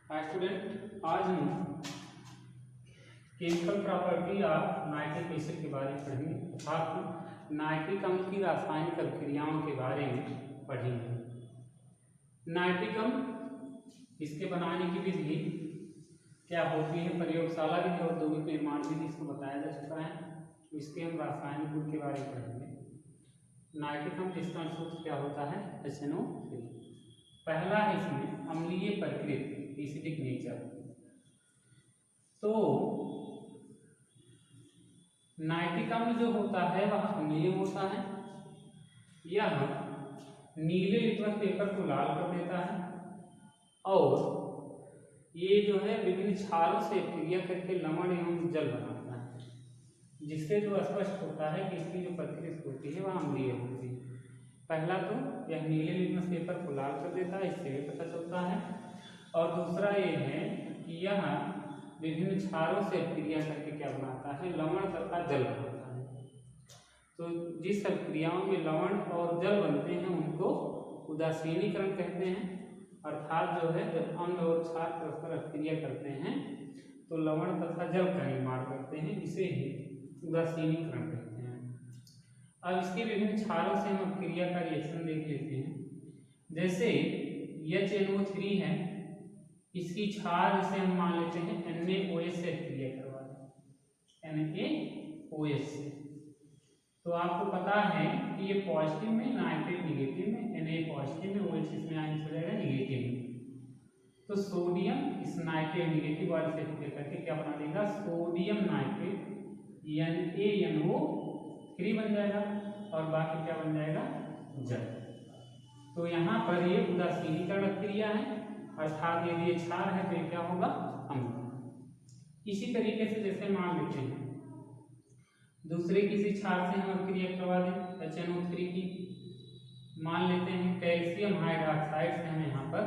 Student, आज हम chemical property of nitric acid के बारे में पढ़ेंगे अर्थात नाइट्रिक अम्ल की रासायनिक अभिक्रियाओं के बारे में पढ़ेंगे। नाइट्रिक अम्ल इसके बनाने की विधि क्या होती है, प्रयोगशाला विधि और औद्योगिक निर्माण विधि इसको बताया जा चुका है। तो इसके हम रासायनिक गुण के बारे में पढ़ेंगे। नाइट्रिक अम्ल जिसका सूत्र क्या होता है HNO3। पहला है इसमें अम्लीय प्रकृति एसिडिक नेचर। तो नाइट्रिक अम्ल जो होता है वह अम्लीय होता है। यह नीले लिटमस पेपर को लाल कर देता है और ये जो है विभिन्न क्षारों से क्रिया करके लवण एवं जल बनाता है, जिससे जो स्पष्ट होता है कि इसकी जो प्रकृति होती है वह अम्लीय होती है। पहला तो यह नीले लिटमस पेपर को लाल कर देता है, इससे भी पता चलता है। और दूसरा ये है कि यह विभिन्न क्षारों से क्रिया करके क्या बनाता है, लवण तथा जल बनाता है। तो जिस सब क्रियाओं में लवण और जल बनते हैं उनको उदासीनीकरण कहते हैं। अर्थात जो है जब अम्ल और क्षार परस्पर क्रिया करते हैं तो लवण तथा जल का निर्माण करते हैं, इसे ही उदासीनीकरण कहते हैं। अब इसके विभिन्न क्षारों से हम क्रिया का रिएक्शन देख लेते हैं। जैसे HNO3 है, इसकी क्षार इसे हम मान लेते हैं NaOH से क्रिया करवा दें, NaOH से। तो आपको पता है कि ये पॉजिटिव में, नाइट्रेट निगेटिव में, Na पॉजिटिव में, OH इसमें आयन हो जाएगा निगेटिव में। तो सोडियम इस नाइट्रेट निगेटिव वाले से क्रिया करके क्या बना देगा, सोडियम नाइट्रेट NaNO3 बन जाएगा और बाकी क्या बन जाएगा, जल। तो यहाँ पर ये उदासीनीकरण क्रिया है, अर्थात यदि ये क्षार है तो ये क्या होगा, अम्ल। इसी तरीके से जैसे मान लेते हैं दूसरे किसी क्षार से हम क्रिया करवा दें HNO3 की, मान लेते हैं कैल्शियम हाइड्रोक्साइड से हम यहाँ पर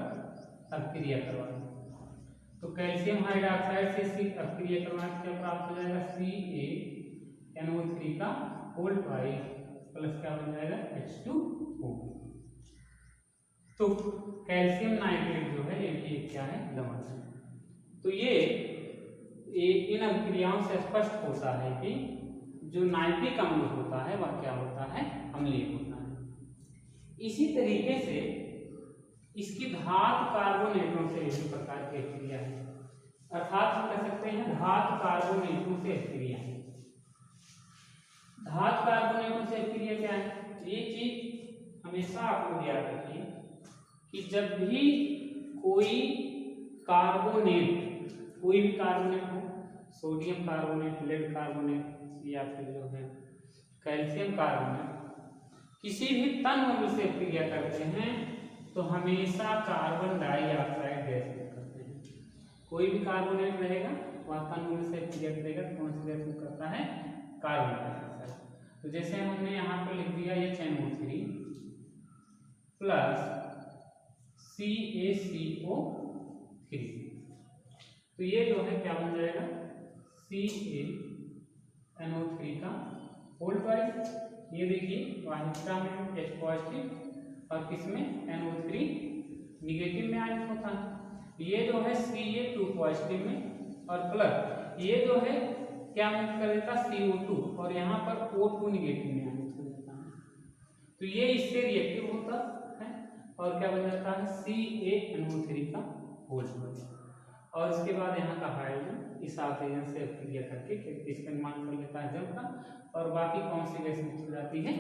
अभिक्रिया करवा दें। तो कैल्शियम हाइड्रोक्साइड से इसकी अभिक्रिया करवाने क्या प्राप्त हो जाएगा, CaNO3 का होल ट्वाइस प्लस क्या बन जाएगा H2O। तो कैल्शियम नाइट्रेट जो है ये क्या है, लवण है। तो ये इन अभिक्रियाओं से स्पष्ट होता है कि जो नाइट्रिक अम्ल होता है वह क्या होता है, अम्लीय होता है। इसी तरीके से इसकी धातु कार्बोनेटों से इसी प्रकार की अभिक्रिया है, अर्थात हम कह सकते हैं धातु कार्बोनेटों से अभिक्रिया है। धातु कार्बोनेटों से अभिक्रिया क्या है, ये चीज हमेशा आप लोग याद रखिए कि जब भी कोई भी कार्बोनेट हो, सोडियम कार्बोनेट, लेड कार्बोनेट या फिर जो है कैल्शियम कार्बोनेट, किसी भी तन अम्ल से क्रिया करते हैं तो हमेशा कार्बन डाइऑक्साइड गैस करते हैं। कोई भी कार्बोनेट रहेगा वह तन अम्ल से क्रिया करेगा तो कौन सी गैस में करता है, कार्बन डाइऑक्साइड। तो जैसे हमने यहाँ पर लिख दिया HNO3 प्लस CaCO3, तो ये जो है क्या बन जाएगा, CaNO3 का होल ट्वाइस। ये देखिए वाहिकता में H पॉजिटिव और किसमें NO3 निगेटिव में आयन होता है। ये जो है Ca2 पॉजिटिव में और प्लस ये जो है क्या कर देता है CO2 और यहाँ पर O2 निगेटिव में आयन हो जाता है। तो ये इससे रिएक्टिव होता है और क्या बन जाता है CaNO3 का होल ट्वाइस। और इसके बाद यहाँ का हाइड्रोजन इस ऑक्सीजन से क्रिया करके इसका निर्माण कर लेता है जल का, और बाकी कौन सी गैस मुक्त हो जाती है,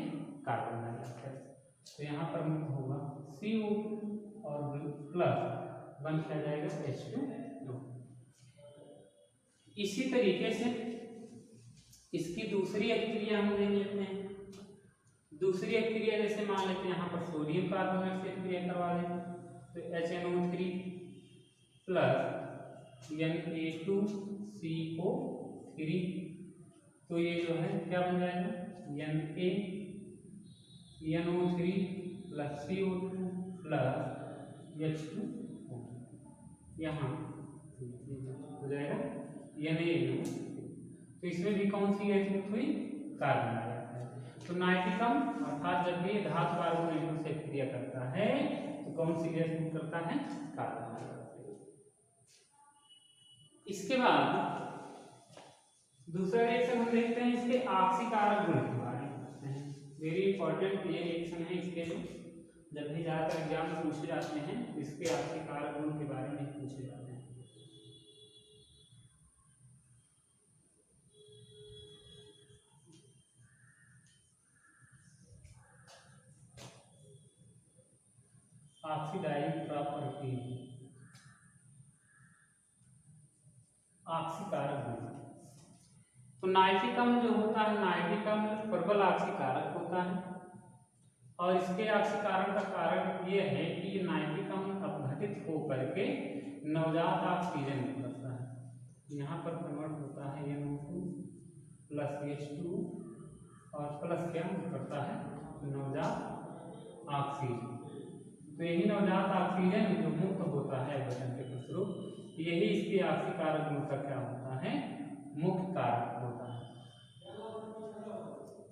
कार्बन डाइऑक्साइड। तो यहाँ पर मुक्त होगा CO2 और प्लस बन क्या जाएगा H2O। इसी तरीके से इसकी दूसरी अभिक्रिया हम देख लेते हैं। दूसरी अभिक्रिया जैसे मान लेते हैं यहाँ पर सोडियम कार्बोनेट से क्रिया करवा दें तो HNO3 प्लस Na2CO3, तो ये जो है क्या बन जाएगा NaNO3 plus CO2 plus H2O, यहाँ हो जाएगा NaNO3। तो इसमें भी कौन सी गैस मुक्त हुई, कार्बन डाइऑक्साइड। तो नाइट्रिक अम्ल अर्थात जब भी धातु कार्बोनेटों से क्रिया करता है तो कौन सी गैस मुक्त करता है, कार्बन डाइऑक्साइड। इसके बाद दूसरा रिएक्शन हम देखते हैं इसके ऑक्सीकारक गुण के बारे में। वेरी इंपॉर्टेंट ये रिएक्शन है, इसके जब भी ज्यादातर एग्जाम में पूछे जाते हैं इसके ऑक्सीकारक गुण के बारे में पूछे जाते हैं। ऑक्सीडाइजिंग प्रॉपर्टी, ऑक्सीकारक गुण। तो नाइट्रिक अम्ल जो होता है, नाइट्रिक अम्ल प्रबल ऑक्सीकारक होता है और इसके ऑक्सीकरण का कारण ये है कि ये नाइट्रिक अम्ल अपघटित होकर के नवजात ऑक्सीजन निकलता है। यहाँ पर कन्वर्ट होता है NO2 प्लस H2 और प्लस क्या करता है नवजात ऑक्सीजन। तो यही नवजात ऑक्सीजन जो मुक्त होता है अपघटन के फलस्वरूप, यही इसके ऑक्सीकारक गुण का क्या होता है, मुख्य कारक होता है।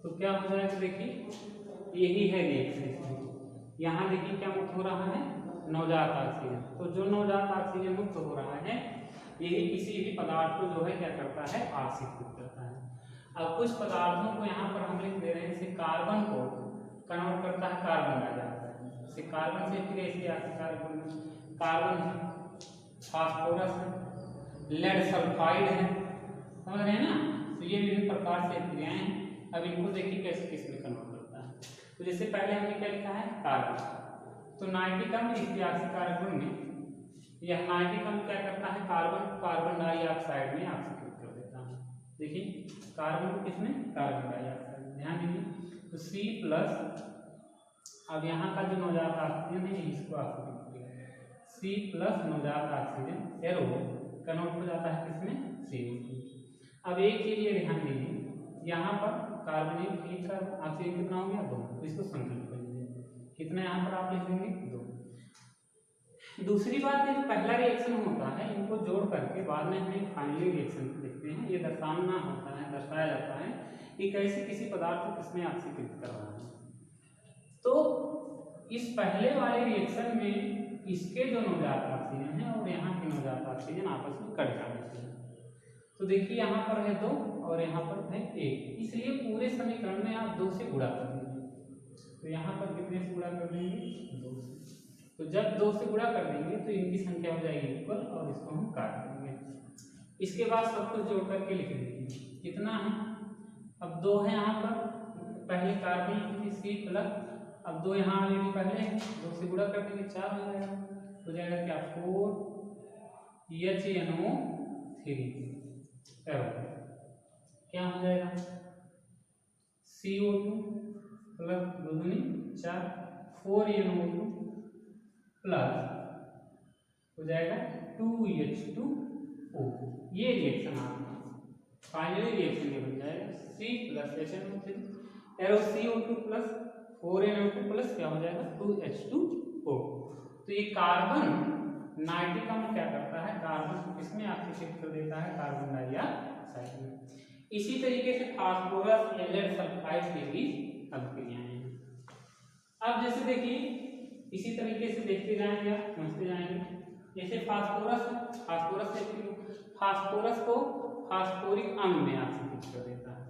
तो क्या हो जाएगा देखिए, यही है रिएक्शन। यहाँ देखिए क्या मुक्त हो रहा है, नवजात ऑक्सीजन। तो जो नवजात ऑक्सीजन मुक्त हो रहा है यही किसी भी पदार्थ को जो है क्या करता है, ऑक्सीकृत करता है। अब कुछ पदार्थों को यहाँ पर हम लिख दे रहे हैं, जैसे कार्बन को कन्वर्ट करता है कार्बन डाइऑक्साइड, जैसे कार्बन से फिर इसके ऑक्सीकारक गुण, कार्बन है, फास्फोरस है, लेड सल्फाइड है, समझ रहे हैं ना। तो ये विभिन्न प्रकार से क्रियाएं हैं। अब इनको देखिए कैसे किसमें कन्वर्ट करता है। तो जैसे पहले हमने क्या लिखा है कार्बन, तो नाइट्रिक अम्ल इसके ऑक्सीकारक गुण में यह नाइट्रिक अम्ल क्या करता है, कार्बन डाइऑक्साइड में ऑक्सीकृत कर देता है। देखिए कार्बन को किसमें, कार्बन डाइऑक्साइड, ध्यान दीजिए। तो C प्लस, अब यहाँ का जो नवजात ऑक्सीजन है इसको ऑक्सीकृत करेगा, C प्लस नवजात ऑक्सीजन एरो कन्वर्ट हो जाता है किसमें, CO2। अब एक चीज ये ध्यान दीजिए, यहाँ पर कार्बोनिल एक का ऑक्सीजन कितना हो गया, 2, तो इसको संकलित कर लीजिए, कितना यहाँ पर आप लिख देंगे, 2। दूसरी बात है, जो पहला रिएक्शन होता है इनको जोड़ करके बाद में हमें फाइनली रिएक्शन देखते हैं, ये दर्शाना होता है, दर्शाया जाता है कि कैसे किसी पदार्थ को किसमें ऑक्सीकृत कर रहा है। तो इस पहले वाले रिएक्शन में इसके जो नवजात ऑक्सीजन है और यहाँ के नवजात ऑक्सीजन आपस में कट जाने चाहिए। तो देखिए यहाँ पर है 2 और यहाँ पर है 1, इसलिए पूरे समीकरण में आप 2 से गुणा कर देंगे। तो यहाँ पर कितने से गुणा कर देंगे, 2 से। तो जब 2 से गुणा कर देंगे तो इनकी संख्या हो जाएगी इक्वल और इसको हम काट देंगे। इसके बाद सब कुछ जोड़ करके लिख देंगे कितना है, अब 2 है यहाँ पर, पहले कार्बन C प्लस, अब 2 यहाँ ऑलरेडी पहले 2 से गुणा कर देंगे 4 हो जाएगा, हो जाएगा क्या 4HNO3 क्या हो जाएगा, CO2 प्लस 2 दूनी 4, 4NO2 प्लस हो जाएगा 2H2O। ये रिएक्शन आपका फाइनली रिएक्शन ये बन जाएगा C plus HNO3 arrow CO2 plus 4NO2 plus क्या हो जाएगा 2H2O। तो ये कार्बन नाइट्रिक अम्ल क्या करता है, कार्बन को किसमें ऑक्सीकृत कर देता है, कार्बन डाइऑक्साइड में। इसी तरीके से फास्फोरस लेड सल्फाइड की भी अभिक्रियाएं हैं। अब जैसे देखिए इसी तरीके से देखते जाएंगे, समझते जाएंगे। जैसे फास्फोरस को फास्फोरिक अम्ल में ऑक्सीकृत कर देता है।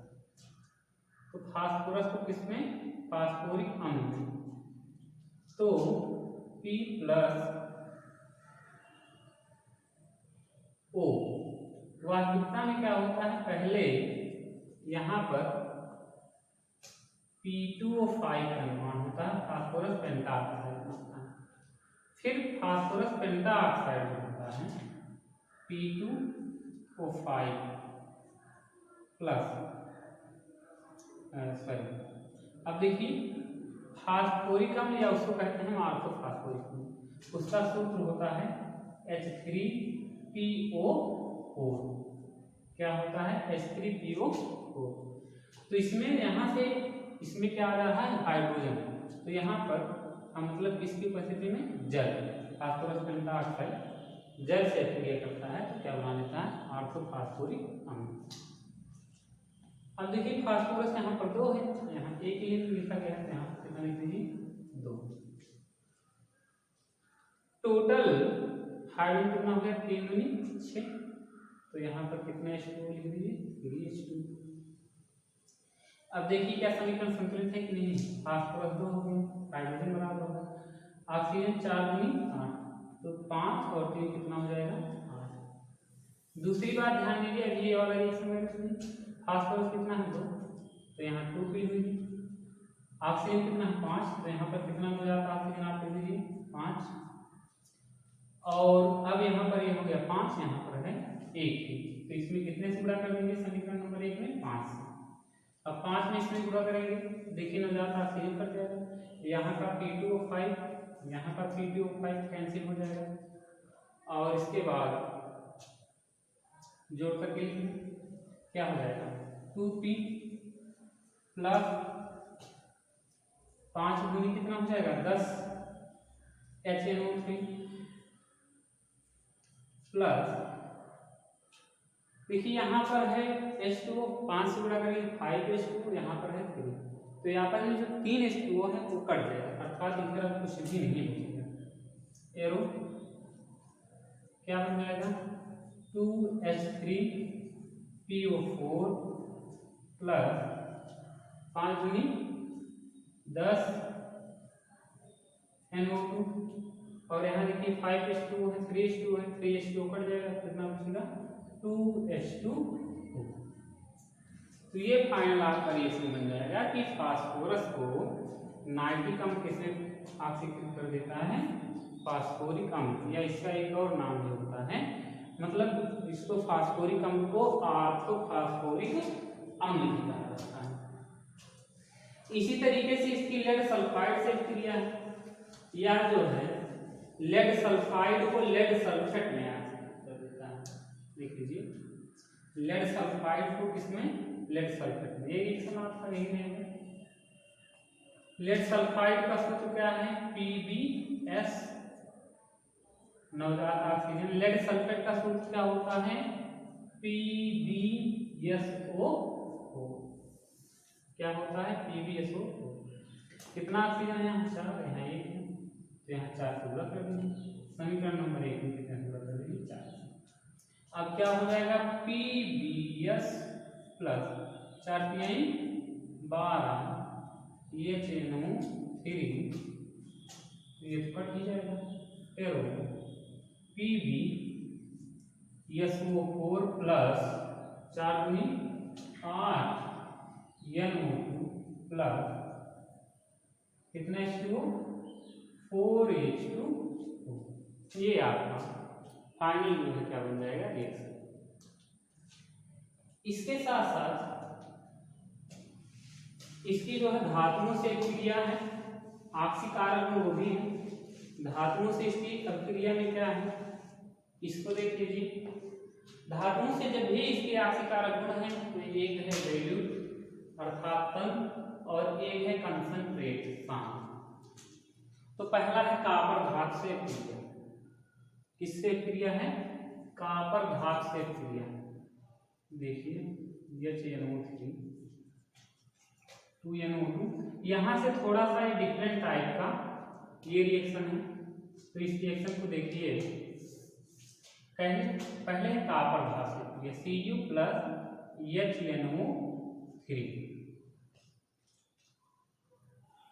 तो फास्फोरस को किसमें, फास्फोरिक अम्ल में। तो P प्लस O वास्तविकता में क्या होता है, पहले यहाँ पर P2O5 का निर्माण होता है, फास्फोरस पेंटाऑक्साइड होता है, फिर फास्फोरस पेंटाऑक्साइड होता है P2O5 प्लस अब देखिए फास्फोरिक अम्ल या उसको कहते हैं ऑर्थोफास्फोरिक अम्ल, उसका सूत्र होता है H3PO4। क्या होता है, H3PO4। तो इसमें यहाँ से इसमें क्या आ रहा है, हाइड्रोजन। तो यहाँ पर हम मतलब इसकी उपस्थिति में जल, फास्फोरस पेंटाऑक्साइड जल से क्रिया करता है तो क्या बना देता है, ऑर्थोफास्फोरिक अम्ल। अब देखिए फास्फोरस यहाँ पर 2 है, यहाँ एक ही लिखा गया है, यहाँ कितना लिख दीजिए 2। टोटल हाइड्रोजन कितना हो गया, 3 दूनी 6, तो यहाँ पर कितना H2O लिख दीजिए, 3H2। अब देखिए क्या समीकरण संतुलित है कि नहीं। फास्फोरस 2 हो गए, हाइड्रोजन बराबर होगा ऑक्सीजन 4 दूनी 8, तो 5 और 3 कितना हो जाएगा 8। दूसरी बात ध्यान दीजिए, अब ये वाला रिएक्शन में फास्फोरस कितना है 2, तो यहाँ 2 पी हुई। ऑक्सीजन कितना है 5, तो यहाँ पर कितना हो जाता है ऑक्सीजन आप ले लीजिए 5, और अब यहाँ पर ये हो गया 5, यहाँ पर है 1, तो इसमें कितने से गुणा कर देंगे समीकरण नंबर 1 में 5 से। अब 5 में इसमें गुणा करेंगे, देखिए न जाता ऑक्सीजन कट जाएगा, यहाँ का P2O5 यहाँ का P2O5 कैंसिल हो जाएगा, और इसके बाद जोड़ करके क्या हो जाएगा 2P प्लस 5 दूनी कितना हो जाएगा 10 HNO3 प्लस, देखिए यहाँ पर है H2O, 5 से गुणा करेंगे 5H2O, यहाँ पर है 3, तो यहाँ पर जो 3 H2O है वो कट जाएगा, अर्थात इनका कुछ भी नहीं बचेगा। एरो क्या बन जाएगा 2H3PO4 प्लस 5 दूनी 10 NO2, और यहाँ देखिए 5H2O है, 3H2O है, 3H2O कट जाएगा, कितना बचेगा 2H2O। तो ये फाइनल आपका रिएक्शन बन जाएगा कि फास्फोरस को नाइट्रिक अम्ल किससे ऑक्सीकृत कर देता है, फास्फोरिक अम्ल, या इसका एक और नाम भी होता है, मतलब इसको फास्फोरिक अम्ल को ऑर्थोफास्फोरिक अम्ल कहा जाता है। इसी तरीके से इसकी लेड सल्फाइड से क्रिया है, या जो है लेड सल्फाइड को लेड सल्फेट में कर देता है। देख लीजिए लेड सल्फाइड को किसमें, लेड सल्फेट में, ये रिएक्शन आपका यही रहेगा। लेड सल्फाइड का सूत्र क्या है PbS, नवजात ऑक्सीजन। लेड सल्फेट का सूत्र क्या होता है PbSO, क्या होता है PbSO। कितना ऑक्सीजन है यहाँ 4, यहाँ 1 है, तो यहाँ 4 से गुणा कर देंगे, समीकरण नंबर 1 में कितने गुणा कर देंगे 4। अब क्या हो जाएगा PbS प्लस 4 PI 12 HNO3, ये तो कट ही जाएगा, फिर PbSO4 प्लस 4 दूनी 8 NO2 प्लस कितना H2O 4H2O। ये आपका फाइनल जो है क्या बन जाएगा रिएक्शन। इसके साथ साथ इसकी जो है धातुओं से क्रिया है, ऑक्सीकारक में वो भी है, धातुओं से इसकी अभिक्रिया में क्या है, इसको देख लीजिए। धातुओं से जब भी इसके ऑक्सीकारक गुण है तो एक है डाइल्यूट अर्थात तन, और एक है कंसंट्रेट शांत। तो पहला है कॉपर धातु से क्रिया, किससे क्रिया है कॉपर धातु से क्रिया, देखिए HNO3 2NO2, यहाँ से थोड़ा सा डिफरेंट टाइप का ये रिएक्शन है। तो इस रिएक्शन को देखिए, पहले है कॉपर धातु से Cu प्लस HNO3,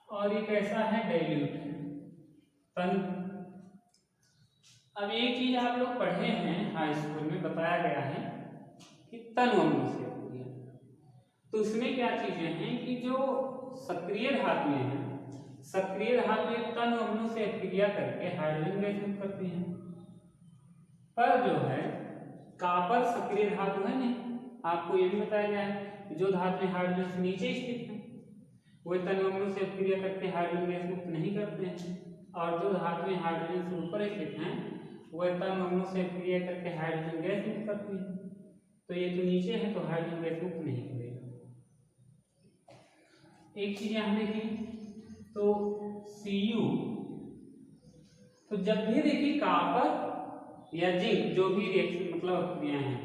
और ये कैसा है डाइल्यूट है तन। अब एक चीज आप लोग पढ़े हैं हाई स्कूल में, बताया गया है कि तन अम्ल से क्रिया, तो उसमें क्या चीजें हैं कि जो सक्रिय धातुएं हैं, सक्रिय धातुएं तन अम्लों से क्रिया करके हाइड्रोजन गैस मुक्त करती हैं, पर जो है कॉपर सक्रिय धातु है नहीं, आपको ये भी बताया गया है जो धातुएं हाइड्रोजन से नीचे स्थित हैं वे तन अम्लों से क्रिया करके हाइड्रोजन गैस मुक्त नहीं करते हैं, और जो धातुएं हाइड्रोजन से ऊपर स्थित हैं वह तन अम्लों से क्रिया करके हाइड्रोजन गैस मुक्त करती है। तो ये तो नीचे है तो हाइड्रोजन गैस मुक्त नहीं करेगा। एक चीज यहाँ देखिए, तो Cu, तो जब भी देखिए कॉपर या जिंक जो भी रिएक्शन मतलब क्रिया है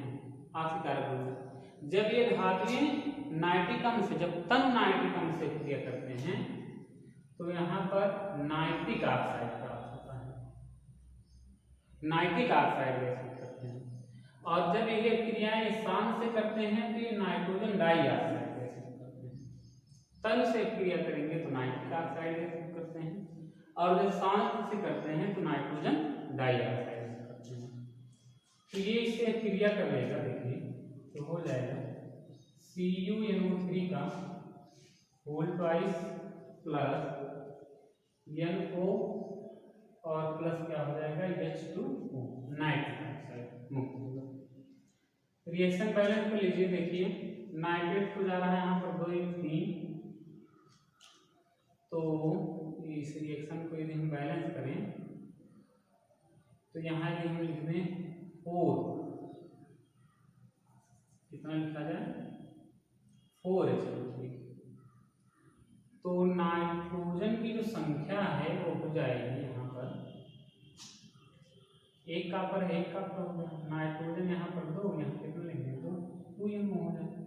ऑक्सीकारक, जब ये धातुएं नाइट्रिक अम्ल से, जब तन नाइट्रिक अम्ल से क्रिया करते हैं तो यहाँ पर नाइट्रिक ऑक्साइड प्राप्त होता है, नाइट्रिक ऑक्साइड गैस करते हैं। और जब ये क्रियाएं शान से करते हैं तो ये नाइट्रोजन डाइऑक्साइड गैस करते हैं। तन से क्रिया करेंगे तो नाइट्रिक ऑक्साइड गैस करते हैं, और जब शान से करते हैं तो नाइट्रोजन डाइऑक्साइड करते हैं। तो ये इससे क्रिया कर लेगा, देखिए तो हो जाएगा CuNO3 का होल ट्वाइस प्लस NO और प्लस क्या हो जाएगा H2O, नाइट्रिक ऑक्साइड मुक्त होगा। रिएक्शन बैलेंस कर लीजिए, देखिए नाइट्रेट को जा रहा है यहाँ पर 2 1 3, तो इस रिएक्शन को यदि हम बैलेंस करें तो यहाँ यदि हम लिख दें 4, कितना लिखा जाए 4H2, तो नाइट्रोजन की जो संख्या है वो हो जाएगी यहाँ पर एक कॉपर है, एक कॉपर हो गया, नाइट्रोजन यहाँ पर 2, यहाँ कितना लिख दें 2 2 हो जाएगा।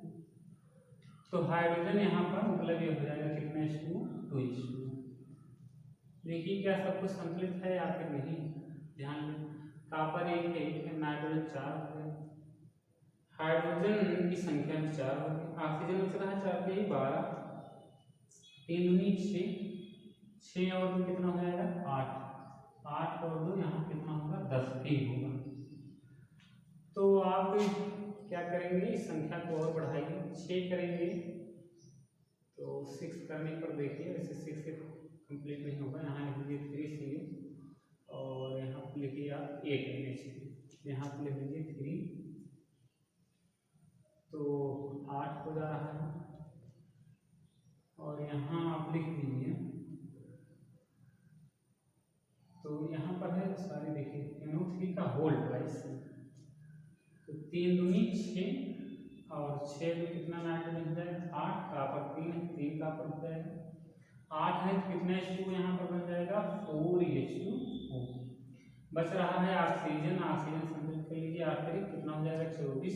तो हाइड्रोजन यहाँ पर मतलब ये हो जाएगा कितना H2 2H2। देखिए क्या सब कुछ संतुलित है या फिर नहीं, ध्यान दें। कॉपर 1 है, नाइट्रोजन 4 हो गया, हाइड्रोजन की संख्या भी 4 हो गई, ऑक्सीजन बच रहा है 4 के 12, 3 दूनी 6 और 2 कितना हो जाएगा 8 और 2 यहाँ कितना होगा 10 भी होगा। तो आप क्या करेंगे, इस संख्या को और बढ़ाइए, 6 करेंगे तो 6 करने पर देखिए वैसे 6 से कंप्लीट नहीं होगा, यहाँ लिख लीजिए 3 और यहाँ पर लिखिए आप 8 यहाँ पर लिख लीजिए 3, तो 8 हो जा रहा है, और यहाँ आप लिख दीजिए, तो यहाँ पर है सारे देखिए NO3 का होल ट्वाइस, तो 3 दूनी 6 और 6 में कितना नाइट्रोजन हो जाएगा 8, कॉपर 3 कॉपर हो जाएगा, 8 है तो कितना H2 यहाँ पर बन जाएगा 4H2O। बच रहा है ऑक्सीजन, ऑक्सीजन संतुलित कर लीजिए, आखिरी कितना हो जाएगा 24,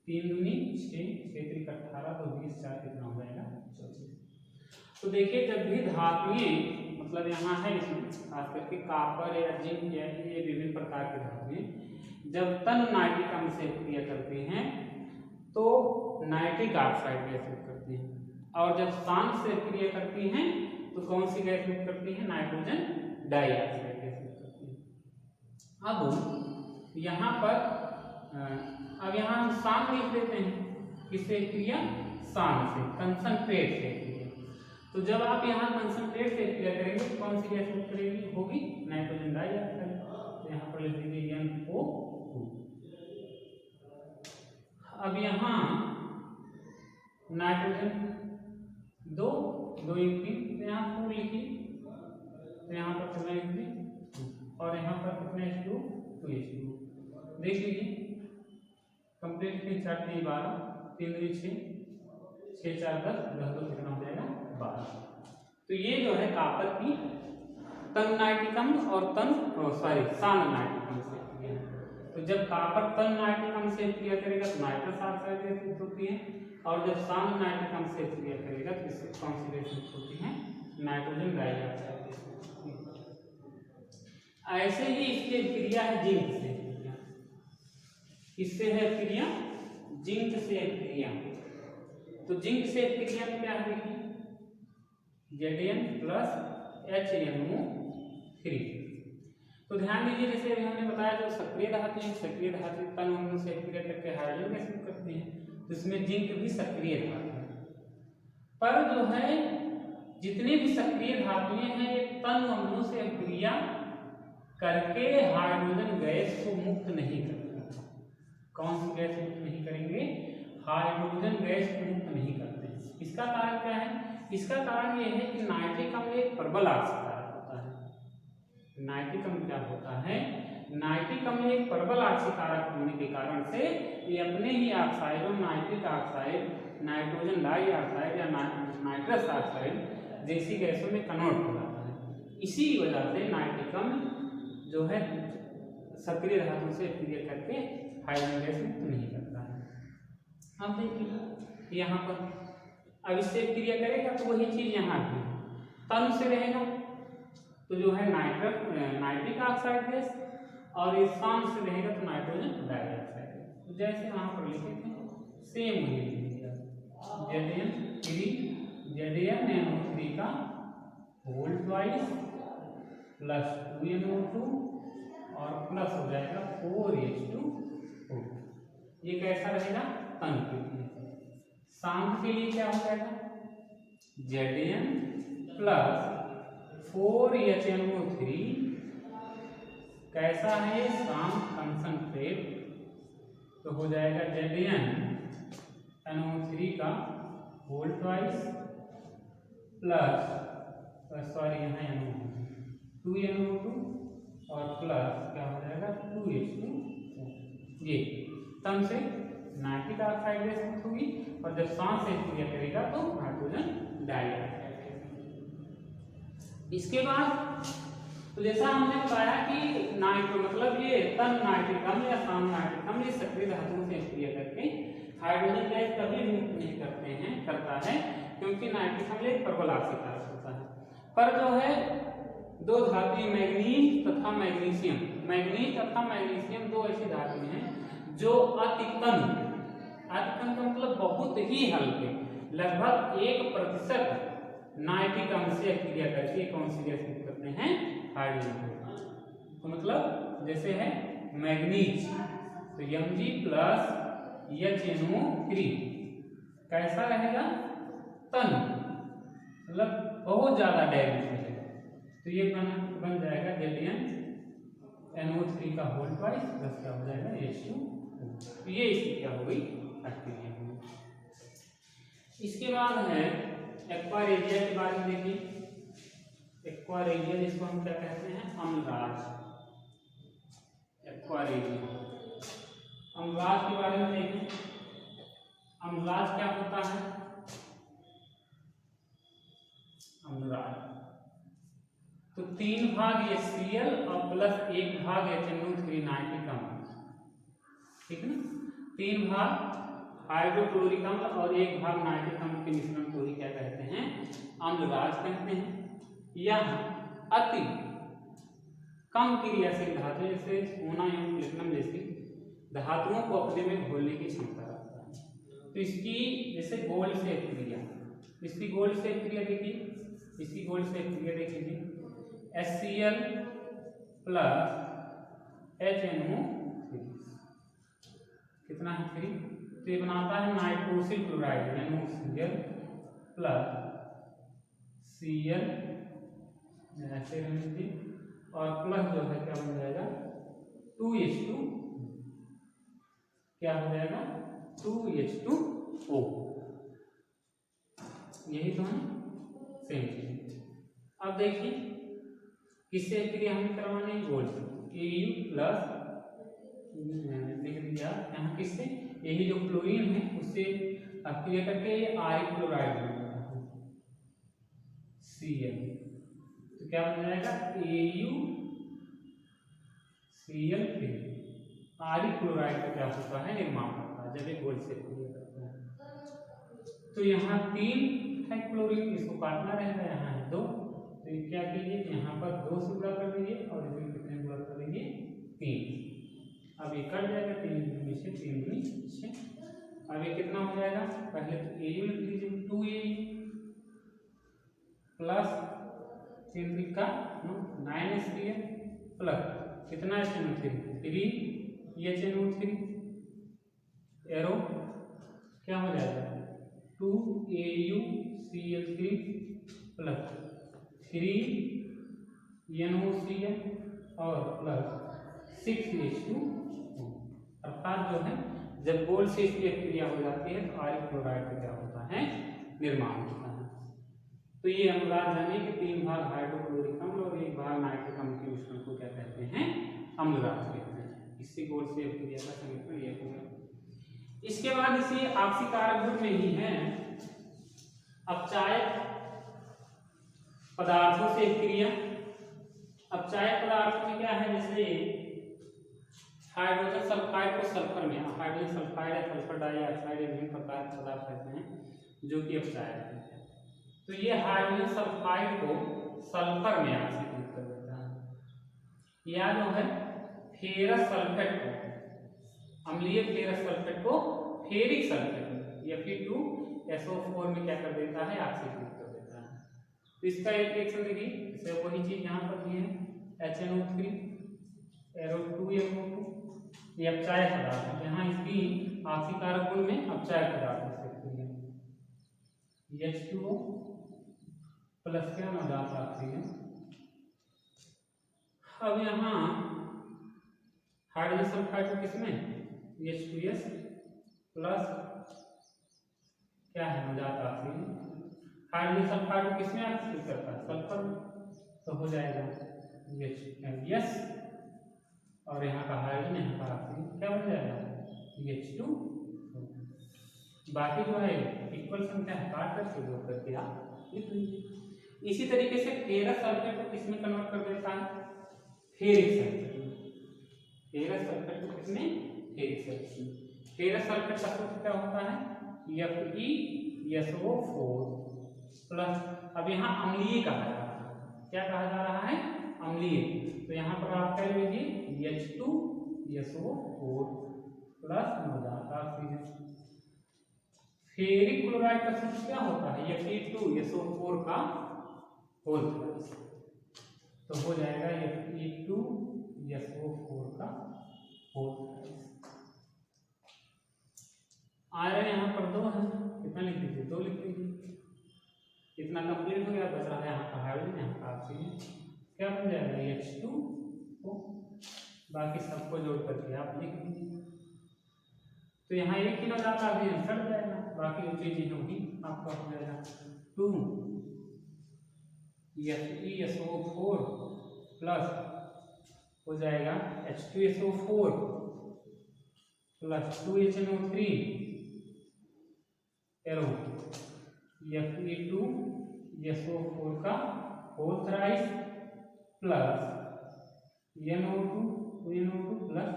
3 दूनी 6 6 3 18, तो 20 4 कितना हो जाएगा 24। तो देखिए जब भी धातुएं मतलब यहाँ है इसमें खास करके कॉपर या जिंक या ये विभिन्न प्रकार के धातुएं जब तन नाइट्रिक अम्ल से क्रिया करती हैं तो नाइट्रिक ऑक्साइड गैस मुक्त करती हैं, और जब शान से क्रिया करती हैं तो कौन सी गैस मुक्त करती है नाइट्रोजन डाइऑक्साइड गैस मुक्त करती है। अब यहाँ पर अब यहाँ हम शान लिख देते हैं, किससे क्रिया शान से, कंसंट्रेट से क्रिया। तो जब आप यहाँ कंसंट्रेट से क्रिया करेंगे तो कौन सी गैस मुक्त करेगी होगी नाइट्रोजन डाइऑक्साइड, तो यहाँ पर लिख दीजिए NO2। अब यहाँ नाइट्रोजन 2 2 1 3, तो यहाँ 4 लिखिए, तो यहाँ पर कितना लिख दें, और यहाँ पर कितना H2 2H2 देख लीजिए कंप्लीट, फिर 4 3 12, 3 2 6 6 4 10 10 2 कितना हो जाएगा 12। तो ये जो है कॉपर की तन नाइट्रिक अम्ल और शान नाइट्रिक अम्ल से क्रिया है। तो जब कॉपर तन नाइट्रिक अम्ल से क्रिया करेगा तो नाइट्रस ऑक्साइड गैस मुक्त होती है, और जब शान नाइट्रिक अम्ल से क्रिया करेगा तो इससे कौन सी गैस मुक्त होती है नाइट्रोजन डाइऑक्साइड गैस मुक्त होती है। ऐसे ही इसकी क्रिया है जिंक से, इससे है क्रिया जिंक से क्रिया। तो जिंक से क्रिया में क्या है देखिए Zn प्लस HNO3। तो ध्यान दीजिए जैसे अभी हमने बताया जो सक्रिय धातु है, सक्रिय धातु तन अणु से क्रिया करके हाइड्रोजन गैस मुक्त करती हैं, तो इसमें जिंक भी सक्रिय धातु है। पर जो है जितनी भी सक्रिय धातुएं हैं ये तन अणु से क्रिया करके हाइड्रोजन गैस को मुक्त नहीं करती। कौन सी गैस मुक्त नहीं करेंगे, हाइड्रोजन गैस को मुक्त नहीं करते। इसका कारण क्या है, इसका कारण यह है कि नाइट्रिक अम्ल एक प्रबल आक्सीकारक होता है। नाइट्रिक अम्ल क्या होता है, नाइट्रिक अम्ल एक प्रबल आक्सीकारक होने के कारण से ये अपने ही ऑक्साइडों नाइट्रिक ऑक्साइड, नाइट्रोजन डाइऑक्साइड या नाइट्रस ऑक्साइड जैसी गैसों में कन्वर्ट हो जाता है। इसी वजह से नाइट्रिक अम्ल जो है सक्रिय धातु से क्रिया करके हाइड्रोजन गैस मुक्त नहीं करता है। अब देखिए यहाँ पर अब इससे क्रिया करेगा तो वही चीज यहाँ भी तन से रहेगा, तो जो है नाइट्रिक ऑक्साइड गैस, और इस शान से रहेगा तो नाइट्रोजन डाइऑक्साइड। तो जैसे वहां पर लिखे थे सेम वही लिख दिया, ZnNO3 का होल ट्वाइस प्लस 2NO2 और प्लस हो जाएगा 4H2O। ये कैसा रहेगा? तन के लिए। शांत के लिए क्या हो जाएगा? Zn प्लस 4HNO3 कैसा है? शांत कंसंट्रेट, तो हो जाएगा ZnNO3 का होल ट्वाइस प्लस यहाँ 2NO2 और प्लस क्या हो जाएगा 2H2O। ये तन से नाइट्रिक ऑक्साइड गैस मुक्त होगी और जब सांस से क्रिया करेगा तो नाइट्रोजन डाइऑक्साइड। इसके बाद तो जैसा हमने बताया कि नाइट्रो मतलब ये तन नाइट्रिक अम्ल या शांत नाइट्रिक अम्ल ये सक्रिय धातुओं से क्रिया करके हाइड्रोजन गैस कभी मुक्त नहीं करता है क्योंकि नाइट्रिक अम्ल एक प्रबल आक्सीकारक होता है। पर जो है दो धातु मैग्नीज तथा मैग्नीशियम, मैग्नीज तथा मैग्नीशियम दो ऐसी धातु हैं जो अतिकन का मतलब बहुत ही हल्के, लगभग 1% नाइट्रिक अम्ल से क्रिया करके कौन सी गैस मुक्त करते हैं? हाइड्रोजन। तो मतलब जैसे है मैग्नीज तो Mg प्लस HNO3 कैसा रहेगा? तन मतलब बहुत ज्यादा डायल्यूट है, तो ये बन जाएगा ZnNO3 का होल ट्वाइस प्लस क्या हो जाएगा H2O। तो ये इसकी क्या हो गई? बैक्टीरिया हो गई। इसके बाद है एक्वारेजिया के बारे में देखिए। एक्वारेजिया जिसको हम क्या कहते हैं? अम्लराज। एक्वारेजिया अम्लराज के बारे में देखें। अम्लराज क्या होता है? अम्लराज तो 3 भाग HCl और प्लस 1 भाग HNO3 नाइट्रिक अम्ल, ठीक है ना? 3 भाग हाइड्रोक्लोरिक अम्ल और 1 भाग नाइट्रिक अम्ल के मिश्रण को ही क्या कहते हैं? अम्लराज कहते हैं। यह अति कम क्रियाशील धातु जैसे सोना एवं प्लेटिनम जैसी धातुओं को अपने में घोलने की क्षमता रखता है। तो इसकी जैसे गोल्ड से क्रिया, इसकी गोल्ड से क्रिया देखिए, इसकी गोल्ड से क्रिया देखिए HCl प्लस HNO3 कितना है 3, तो ये बनाता है nitrosyl chloride NaCl plus Cl ऐसे रहने दीजिए और प्लस जो है क्या बन जाएगा 2H2, क्या हो जाएगा 2H2O। यही तो है सेम चीज। अब देखिए किससे क्रिया हमें करवानी है? गोल्ड से। Au प्लस देख लीजिए आप यहाँ किससे? यही जो क्लोरीन है उससे क्रिया करके ये आयरिक क्लोराइड बन जाता है Cl, तो क्या बन जाएगा AuCl3। आयरिक क्लोराइड का क्या होता है? निर्माण करता है जब ये गोल्ड से क्रिया करता है। तो यहाँ 3 है क्लोरीन, इसको काटना रहेगा, यहाँ है 2, तो ये क्या कीजिए यहाँ पर 2 से गुणा कर दीजिए और इसमें कितने गुणा कर दीजिए 3। अब ये कट जाएगा 3 में से 3 दूनी 6। अब ये कितना हो जाएगा? पहले तो Au लिख लीजिए 2Au प्लस 3 का 9HCl प्लस कितना HNO3 3HNO3 एरो क्या हो जाएगा 2AuCl3 प्लस 3NOCl और प्लस 6H2O। अर्थात जो है जब गोल्ड से इसकी क्रिया हो जाती है तो आयरिक क्लोराइड का क्या होता है? निर्माण होता है। तो ये अम्लराज जाने के 3 भाग हाइड्रोक्लोरिक अम्ल और 1 भाग नाइट्रिक अम्ल के मिश्रण को क्या कहते हैं? अम्लराज कहते हैं। इससे गोल्ड से क्रिया का समीकरण ये होगा। इसके बाद इसी ऑक्सीकारक गुण में ही है अपचायक पदार्थों से क्रिया। अपचायक पदार्थों में क्या है? जैसे हाइड्रोजन सल्फाइड को सल्फर में, हाइड्रोजन सल्फाइड या सल्फर डाइऑक्साइड विभिन्न प्रकार के पदार्थ रहते हैं जो कि अपचायक है। तो ये हाइड्रोजन सल्फाइड को सल्फर में ऑक्सीकृत कर देता है, या जो है फेरस सल्फेट को अम्लीय फेरस सल्फेट को फेरिक सल्फेट Fe2SO4 में क्या कर देता है, ऑक्सीकृत कर देता है। तो इसका एक रिएक्शन देखिए, इसे वही चीज यहाँ पर दी है, HNO3 2NO2, ये अपचाय पदार्थ है। यहाँ इसकी ऑक्सीकारक गुण में अपचाय पदार्थ H2O प्लस क्या नवजात ऑक्सीजन। अब यहाँ हाइड्रोजन सल्फाइड किसमें H2S प्लस क्या है नवजात ऑक्सीजन। हाइड्रोजन सल्फाइड किसमें ऑक्सीकृत करता है, सल्फर, तो हो जाएगा H और यहाँ का हाइड्रोजन यहाँ का ऑक्सीजन क्या बन जाएगा H2। बाकी जो है इक्वल संख्या काट करके जोड़ करके आप लिख लीजिए। इसी तरीके से फेरस सल्फेट को किसमें कन्वर्ट कर देता है, फेरिक सल्फेट। फेरस सल्फेट को किसमें, फेरिक सल्फेट। फेरस सल्फेट का सूत्र क्या होता है FeSO4 प्लस, अब यहाँ अम्लीय कहा जा रहा है, क्या कहा जा रहा है, अम्लीय। तो यहाँ पर आप कह लीजिए H2SO4 प्लस नवजात ऑक्सीजन। फेरिक क्लोराइड का सूत्र क्या होता है Fe2SO4 का होल थ्राइस, तो हो जाएगा Fe2SO4 का होल थ्राइस। आयरन यहाँ पर 2 है, कितना लिख दीजिए, 2 लिख दीजिए। इतना कंप्लीट हो गया, बच रहा है यहाँ का हाइड्रोजन यहाँ का ऑक्सीजन, क्या बन जाएगा H2O। बाकी सबको जोड़ करके आप लिख दीजिए। तो यहाँ एक ही नवजात ऑक्सीजन सट जाएगा, बाकी जो चीजें होगी आपका हो जाएगा 2FeSO4 प्लस हो जाएगा H2SO4 plus 2HNO3 arrow Fe2SO4 का whole thrice plus NO2 plus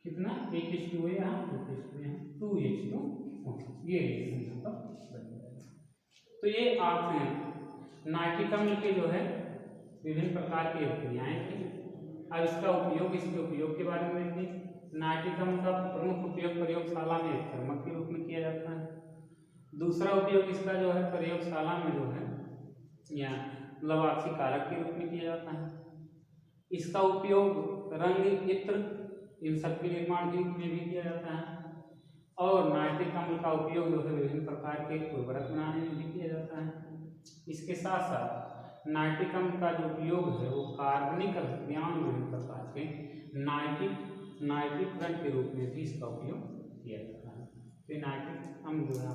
कितना H2O यहाँ 2H2O, ये रिएक्शन बन जाएगा। तो ये आप नाइट्रिक अम्ल के जो है विभिन्न प्रकार की क्रियाएं थी। अब इसका उपयोग, इसके उपयोग के बारे में देखिए। नाइट्रिक अम्ल का प्रमुख उपयोग प्रयोगशाला में थर्मक के रूप में किया जाता है। दूसरा उपयोग इसका जो है प्रयोगशाला में जो है या लवाक्षी कारक के रूप में किया जाता है। इसका उपयोग रंग, इत्र, इन सब के निर्माण के रूप में भी किया जाता है। और नाइट्रिक अम्ल का उपयोग जो है विभिन्न प्रकार के उर्वरक बनाने में भी किया जाता है। इसके साथ साथ नाइट्रिक अम्ल का जो उपयोग है वो कार्बनिक अभिक्रियाओं में विभिन्न प्रकार के नाइट्रिक रंग के रूप में भी इसका उपयोग किया जाता है। तो नाइट्रिक अम्ल जो है